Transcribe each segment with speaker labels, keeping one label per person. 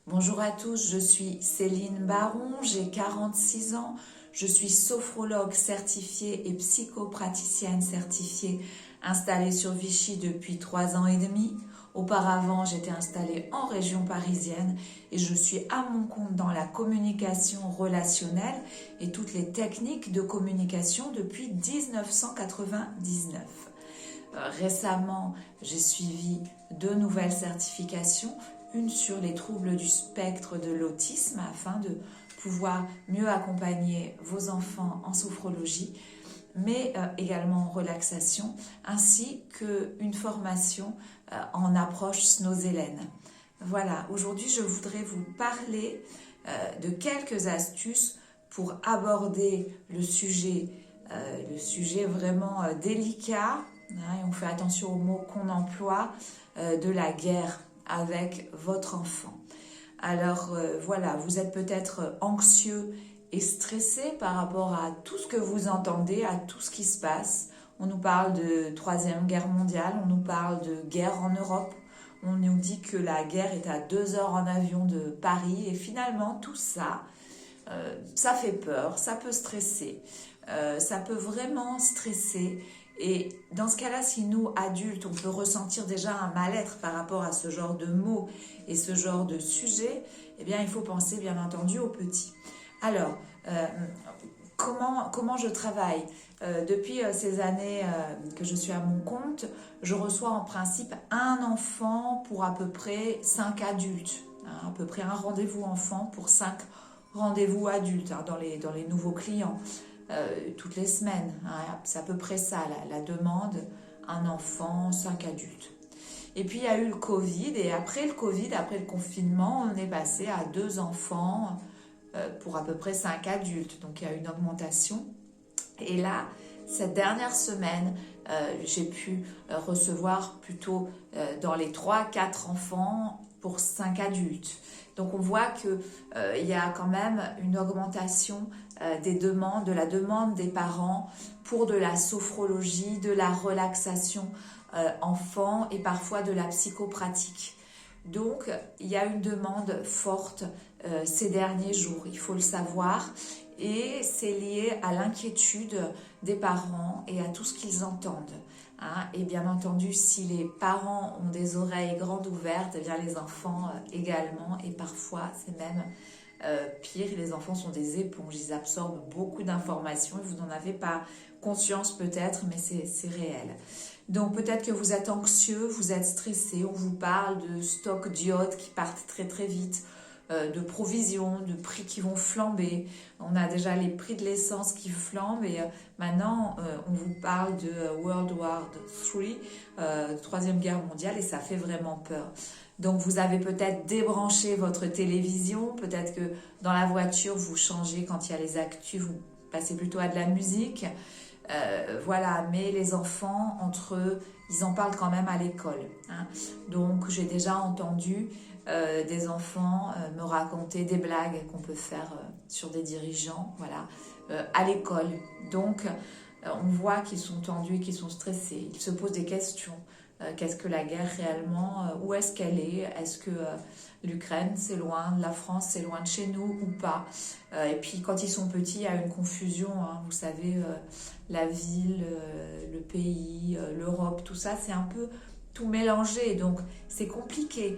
Speaker 1: Bonjour à tous, je suis Céline Baron, j'ai 46 ans, je suis sophrologue certifiée et psychopraticienne certifiée installée sur Vichy depuis 3 ans et demi. Auparavant, j'étais installée en région parisienne et je suis à mon compte dans la communication relationnelle et toutes les techniques de communication depuis 1999. Récemment, j'ai suivi 2 nouvelles certifications, une sur les troubles du spectre de l'autisme afin de pouvoir mieux accompagner vos enfants en sophrologie, mais également en relaxation, ainsi qu'une formation en approche Snow-Zélène. Voilà, aujourd'hui je voudrais vous parler de quelques astuces pour aborder le sujet vraiment délicat, et on fait attention aux mots qu'on emploie, de la guerre avec votre enfant. Alors voilà, vous êtes peut-être anxieux et stressé par rapport à tout ce que vous entendez, à tout ce qui se passe. On nous parle de Troisième Guerre mondiale, on nous parle de guerre en Europe, on nous dit que la guerre est à 2 heures en avion de Paris, et finalement tout ça, ça fait peur, ça peut stresser, ça peut vraiment stresser. Et dans ce cas-là, si nous, adultes, on peut ressentir déjà un mal-être par rapport à ce genre de mots et ce genre de sujet, eh bien, il faut penser, bien entendu, aux petits. Alors, comment je travaille depuis ces années que je suis à mon compte, je reçois en principe un enfant pour à peu près 5 adultes. À peu près un rendez-vous enfant pour 5 rendez-vous adultes dans les nouveaux clients. Toutes les semaines, c'est à peu près ça la demande, un enfant, 5 adultes. Et puis il y a eu le Covid, et après le Covid, après le confinement, on est passé à 2 enfants pour à peu près 5 adultes, donc il y a une augmentation. Et là, cette dernière semaine, j'ai pu recevoir plutôt dans les 3-4 enfants pour 5 adultes. Donc on voit qu'il y a quand même une augmentation de la demande des parents pour de la sophrologie, de la relaxation enfant et parfois de la psychopratique. Donc il y a une demande forte ces derniers jours, il faut le savoir, et c'est lié à l'inquiétude des parents et à tout ce qu'ils entendent. Et bien entendu, si les parents ont des oreilles grandes ouvertes, eh bien les enfants également, et parfois c'est même pire, les enfants sont des éponges, ils absorbent beaucoup d'informations et vous n'en avez pas conscience peut-être, mais c'est réel. Donc peut-être que vous êtes anxieux, vous êtes stressé, on vous parle de stocks d'iode qui partent très très vite, de provisions, de prix qui vont flamber. On a déjà les prix de l'essence qui flambent, et maintenant on vous parle de World War III, Troisième Guerre mondiale, et ça fait vraiment peur. Donc vous avez peut-être débranché votre télévision, peut-être que dans la voiture vous changez quand il y a les actus, vous passez plutôt à de la musique. Voilà, mais les enfants, entre eux, ils en parlent quand même à l'école. Donc j'ai déjà entendu des enfants me raconter des blagues qu'on peut faire sur des dirigeants, voilà, à l'école. Donc on voit qu'ils sont tendus et qu'ils sont stressés. Ils se posent des questions. Qu'est-ce que la guerre réellement? Où est-ce qu'elle est? Est-ce que l'Ukraine c'est loin de la France, c'est loin de chez nous ou pas? Et puis quand ils sont petits, il y a une confusion. Vous savez, la ville, le pays, l'Europe, tout ça, c'est un peu tout mélangé. Donc c'est compliqué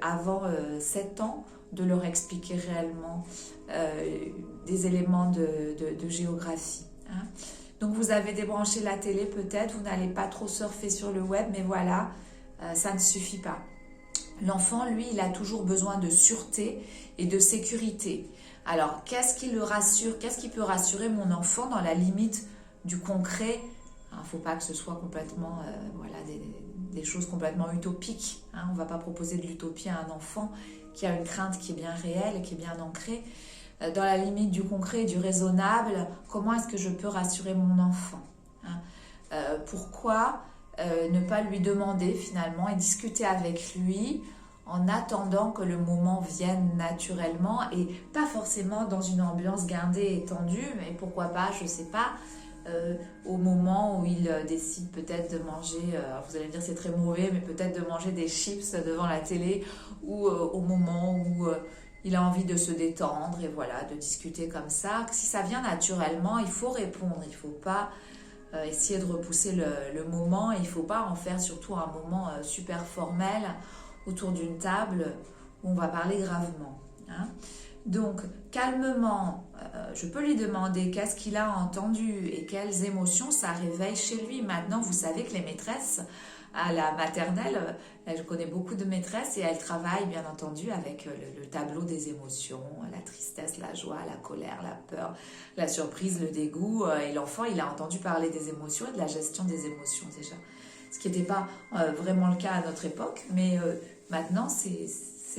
Speaker 1: avant 7 ans de leur expliquer réellement des éléments de géographie. Donc vous avez débranché la télé peut-être, vous n'allez pas trop surfer sur le web, mais voilà, ça ne suffit pas. L'enfant, lui, il a toujours besoin de sûreté et de sécurité. Alors, qu'est-ce qui le rassure? Qu'est-ce qui peut rassurer mon enfant dans la limite du concret? Il ne faut pas que ce soit complètement, des choses complètement utopiques. On ne va pas proposer de l'utopie à un enfant qui a une crainte qui est bien réelle et qui est bien ancrée. Dans la limite du concret et du raisonnable, comment est-ce que je peux rassurer mon enfant? Pourquoi ne pas lui demander finalement et discuter avec lui en attendant que le moment vienne naturellement et pas forcément dans une ambiance guindée et tendue, mais pourquoi pas, je ne sais pas, au moment où il décide peut-être de manger, vous allez me dire c'est très mauvais, mais peut-être de manger des chips devant la télé, ou au moment où il a envie de se détendre et voilà, de discuter comme ça. Si ça vient naturellement, il faut répondre, il ne faut pas essayer de repousser le moment, il ne faut pas en faire surtout un moment super formel autour d'une table où on va parler gravement. Hein. Donc, calmement, je peux lui demander qu'est-ce qu'il a entendu et quelles émotions ça réveille chez lui. Maintenant, vous savez que les maîtresses à la maternelle, je connais beaucoup de maîtresses et elles travaillent bien entendu avec le tableau des émotions, la tristesse, la joie, la colère, la peur, la surprise, le dégoût. Et l'enfant, il a entendu parler des émotions et de la gestion des émotions déjà. Ce qui n'était pas vraiment le cas à notre époque, mais maintenant c'est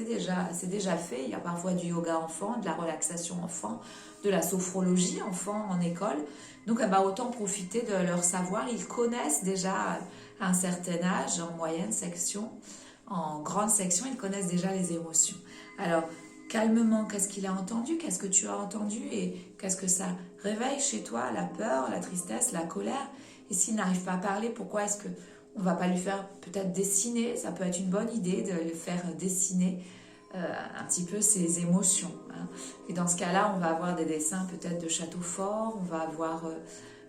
Speaker 1: déjà fait. Il y a parfois du yoga enfant, de la relaxation enfant, de la sophrologie enfant en école. Donc autant profiter de leur savoir. Ils connaissent déjà à un certain âge, en moyenne section, en grande section, ils connaissent déjà les émotions. Alors, calmement, qu'est-ce qu'il a entendu? Qu'est-ce que tu as entendu? Et qu'est-ce que ça réveille chez toi? La peur, la tristesse, la colère? Et s'il n'arrive pas à parler, pourquoi est-ce que on ne va pas lui faire peut-être dessiner? Ça peut être une bonne idée de le faire dessiner un petit peu ses émotions. Hein. Et dans ce cas-là, on va avoir des dessins peut-être de châteaux forts, on va avoir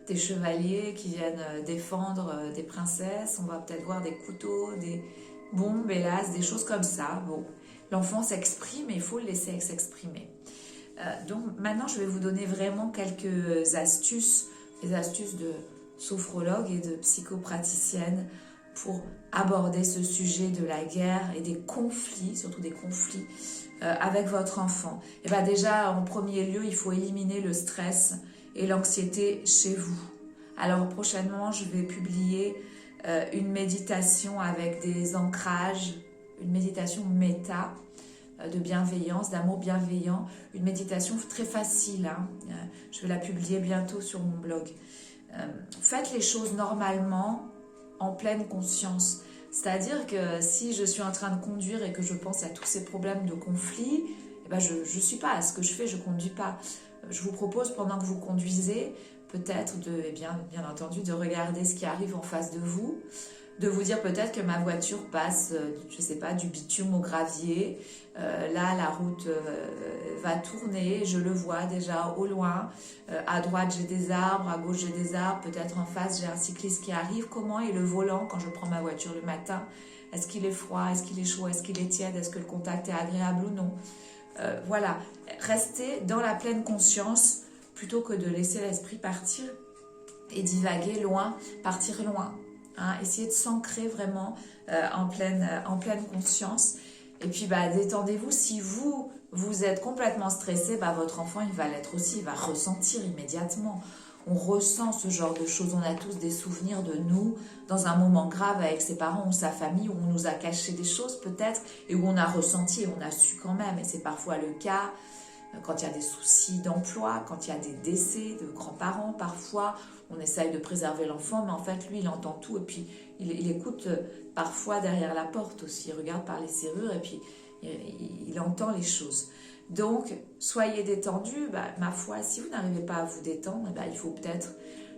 Speaker 1: des chevaliers qui viennent défendre des princesses, on va peut-être voir des couteaux, des bombes, hélas, des choses comme ça. Bon, l'enfant s'exprime et il faut le laisser s'exprimer. Donc maintenant, je vais vous donner vraiment quelques astuces, des astuces de sophrologue et de psychopraticienne pour aborder ce sujet de la guerre et des conflits, surtout des conflits avec votre enfant. Et bien déjà, en premier lieu, il faut éliminer le stress et l'anxiété chez vous. Alors prochainement, je vais publier une méditation avec des ancrages, une méditation méta de bienveillance, d'amour bienveillant, une méditation très facile. Hein. Je vais la publier bientôt sur mon blog. Faites les choses normalement, en pleine conscience. C'est-à-dire que si je suis en train de conduire et que je pense à tous ces problèmes de conflit, eh ben je ne suis pas à ce que je fais, je ne conduis pas. Je vous propose pendant que vous conduisez, peut-être bien entendu, de regarder ce qui arrive en face de vous, de vous dire peut-être que ma voiture passe, je ne sais pas, du bitume au gravier. Là, la route va tourner, je le vois déjà au loin. À droite, j'ai des arbres, à gauche, j'ai des arbres. Peut-être en face, j'ai un cycliste qui arrive. Comment est le volant quand je prends ma voiture le matin? Est-ce qu'il est froid? Est-ce qu'il est chaud? Est-ce qu'il est tiède? Est-ce que le contact est agréable ou non? Voilà, restez dans la pleine conscience plutôt que de laisser l'esprit partir et divaguer loin, partir loin. Hein, essayez de s'ancrer vraiment en pleine conscience. Et puis détendez-vous. Si vous êtes complètement stressé, votre enfant il va l'être aussi, il va ressentir immédiatement. On ressent ce genre de choses. On a tous des souvenirs de nous dans un moment grave avec ses parents ou sa famille où on nous a caché des choses peut-être et où on a ressenti et on a su quand même. Et c'est parfois le cas quand il y a des soucis d'emploi, quand il y a des décès de grands-parents parfois. On essaye de préserver l'enfant, mais en fait, lui, il entend tout. Et puis, il écoute parfois derrière la porte aussi. Il regarde par les serrures et puis il entend les choses. Donc, soyez détendus. Ma foi, si vous n'arrivez pas à vous détendre, il faut peut-être,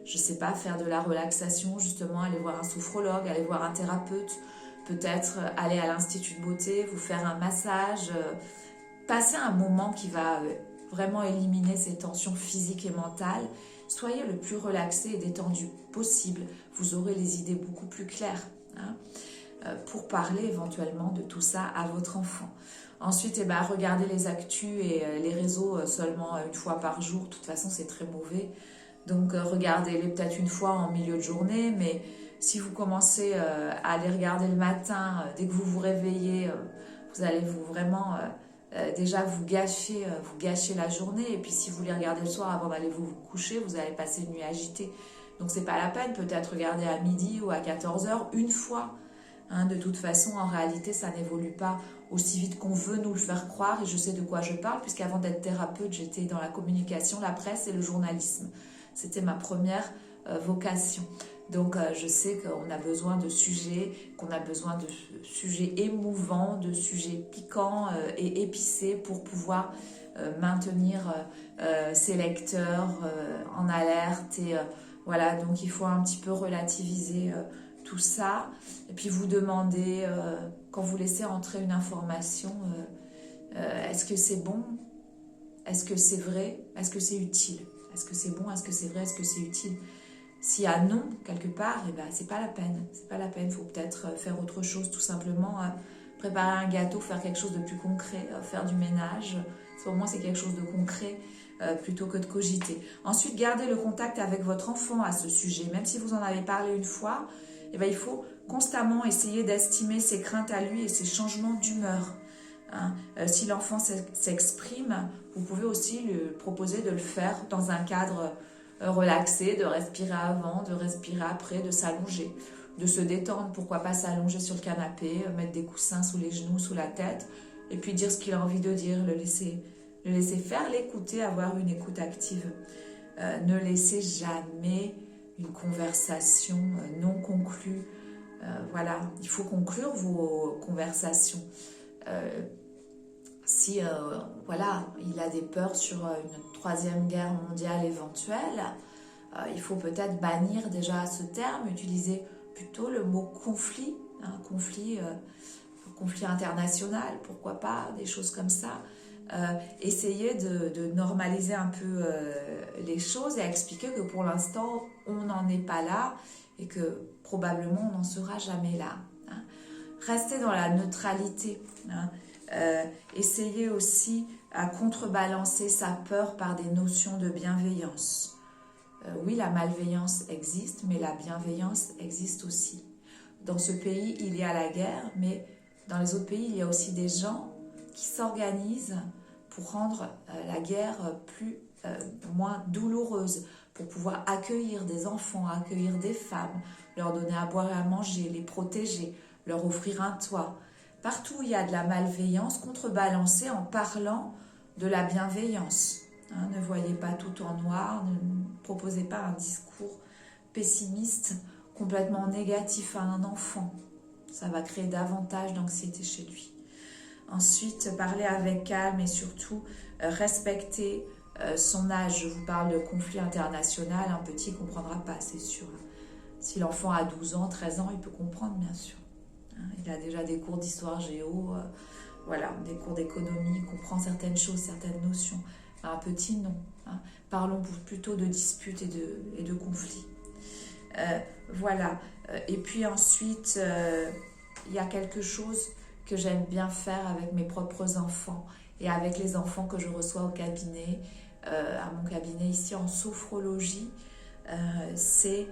Speaker 1: je ne sais pas, faire de la relaxation, justement, aller voir un sophrologue, aller voir un thérapeute, peut-être aller à l'Institut de beauté, vous faire un massage, passer un moment qui va vraiment éliminer ces tensions physiques et mentales. Soyez le plus relaxé et détendu possible. Vous aurez les idées beaucoup plus claires pour parler éventuellement de tout ça à votre enfant. Ensuite, regardez les actus et les réseaux seulement une fois par jour. De toute façon, c'est très mauvais. Donc, regardez-les peut-être une fois en milieu de journée. Mais si vous commencez à les regarder le matin, dès que vous vous réveillez, vous allez vraiment... déjà vous gâchez la journée, et puis si vous les regardez le soir avant d'aller vous coucher, vous allez passer une nuit agitée. Donc c'est pas la peine, peut-être regarder à midi ou à 14h une fois. De toute façon, en réalité, ça n'évolue pas aussi vite qu'on veut nous le faire croire, et je sais de quoi je parle, puisqu'avant d'être thérapeute, j'étais dans la communication, la presse et le journalisme. C'était ma première vocation. Donc je sais qu'on a besoin de sujets, émouvants, de sujets piquants et épicés pour pouvoir maintenir ses lecteurs en alerte et Voilà, donc il faut un petit peu relativiser tout ça. Et puis vous demandez, quand vous laissez entrer une information, est-ce que c'est bon? Est-ce que c'est vrai? Est-ce que c'est utile? Est-ce que c'est bon? Est-ce que c'est vrai? Est-ce que c'est utile? S'il y a non, quelque part, eh ben, c'est pas la peine. C'est pas la peine. Il faut peut-être faire autre chose, tout simplement. Préparer un gâteau, faire quelque chose de plus concret, faire du ménage. Au moins, c'est quelque chose de concret plutôt que de cogiter. Ensuite, gardez le contact avec votre enfant à ce sujet. Même si vous en avez parlé une fois, eh ben, il faut constamment essayer d'estimer ses craintes à lui et ses changements d'humeur. Hein. Si l'enfant s'exprime, vous pouvez aussi lui proposer de le faire dans un cadre relaxé, de respirer avant, de respirer après, de s'allonger, de se détendre. Pourquoi pas s'allonger sur le canapé, mettre des coussins sous les genoux, sous la tête, et puis dire ce qu'il a envie de dire, le laisser faire, l'écouter, avoir une écoute active. Ne laissez jamais une conversation non conclue. Voilà, il faut conclure vos conversations. Si voilà, il a des peurs sur une troisième guerre mondiale éventuelle, il faut peut-être bannir déjà ce terme, utiliser plutôt le mot conflit, hein, conflit international, pourquoi pas, des choses comme ça. Essayer de normaliser un peu les choses et expliquer que pour l'instant, on n'en est pas là et que probablement on n'en sera jamais là. Hein. Restez dans la neutralité. Hein. Essayez aussi à contrebalancer sa peur par des notions de bienveillance. Oui, la malveillance existe, mais la bienveillance existe aussi. Dans ce pays, il y a la guerre, mais dans les autres pays, il y a aussi des gens qui s'organisent pour rendre la guerre moins douloureuse, pour pouvoir accueillir des enfants, accueillir des femmes, leur donner à boire et à manger, les protéger, leur offrir un toit. Partout où il y a de la malveillance, contrebalancer en parlant de la bienveillance. Hein, ne voyez pas tout en noir, ne proposez pas un discours pessimiste, complètement négatif à un enfant. Ça va créer davantage d'anxiété chez lui. Ensuite, parlez avec calme et surtout respectez son âge. Je vous parle de conflit international, un petit ne comprendra pas, c'est sûr. Si l'enfant a 12 ans, 13 ans, il peut comprendre, bien sûr. Il a déjà des cours d'histoire géo, voilà, des cours d'économie, il comprend certaines choses, certaines notions. Un petit, non. Hein. Parlons plutôt de disputes et de conflits. Voilà. Et puis ensuite, il y a quelque chose que j'aime bien faire avec mes propres enfants et avec les enfants que je reçois au cabinet, à mon cabinet ici en sophrologie, c'est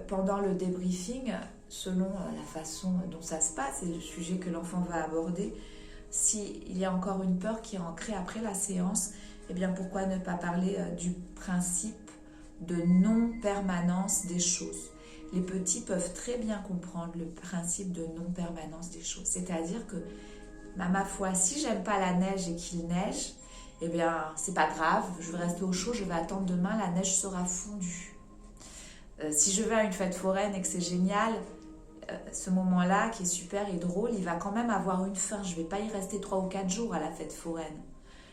Speaker 1: pendant le débriefing, selon la façon dont ça se passe et le sujet que l'enfant va aborder, s'il y a encore une peur qui est ancrée après la séance, eh bien pourquoi ne pas parler du principe de non-permanence des choses. Les petits peuvent très bien comprendre le principe de non-permanence des choses. C'est-à-dire que, ma foi, si j'aime pas la neige et qu'il neige, eh bien, c'est pas grave, je vais rester au chaud, je vais attendre demain, la neige sera fondue. Si je vais à une fête foraine et que c'est génial, ce moment-là, qui est super et drôle, il va quand même avoir une fin. Je vais pas y rester 3 ou 4 jours à la fête foraine.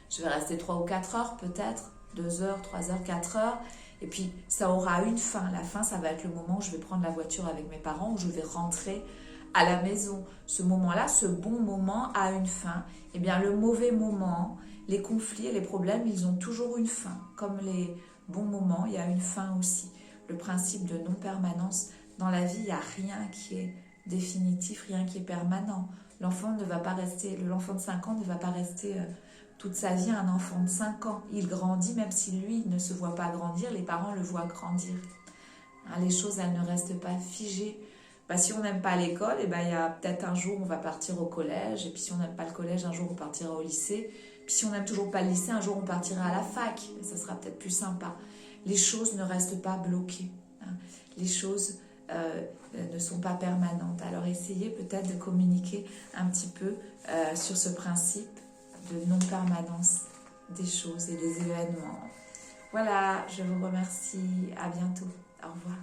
Speaker 1: Je vais rester 3 ou 4 heures peut-être, 2 heures, 3 heures, 4 heures. Et puis, ça aura une fin. La fin, ça va être le moment où je vais prendre la voiture avec mes parents, où je vais rentrer à la maison. Ce moment-là, ce bon moment a une fin. Eh bien, le mauvais moment, les conflits et les problèmes, ils ont toujours une fin. Comme les bons moments, il y a une fin aussi. Le principe de non-permanence. Dans la vie, il n'y a rien qui est définitif, rien qui est permanent. L'enfant ne va pas rester, l'enfant de 5 ans ne va pas rester toute sa vie un enfant de 5 ans. Il grandit, même si lui ne se voit pas grandir, les parents le voient grandir. Hein, les choses, elles ne restent pas figées. Si on n'aime pas l'école, il y a peut-être un jour on va partir au collège, et puis si on n'aime pas le collège, un jour on partira au lycée, puis si on n'aime toujours pas le lycée, un jour on partira à la fac, et ça sera peut-être plus sympa. Les choses ne restent pas bloquées. Hein. Les choses ne sont pas permanentes. Alors essayez peut-être de communiquer un petit peu sur ce principe de non-permanence des choses et des événements. Voilà, je vous remercie. À bientôt. Au revoir.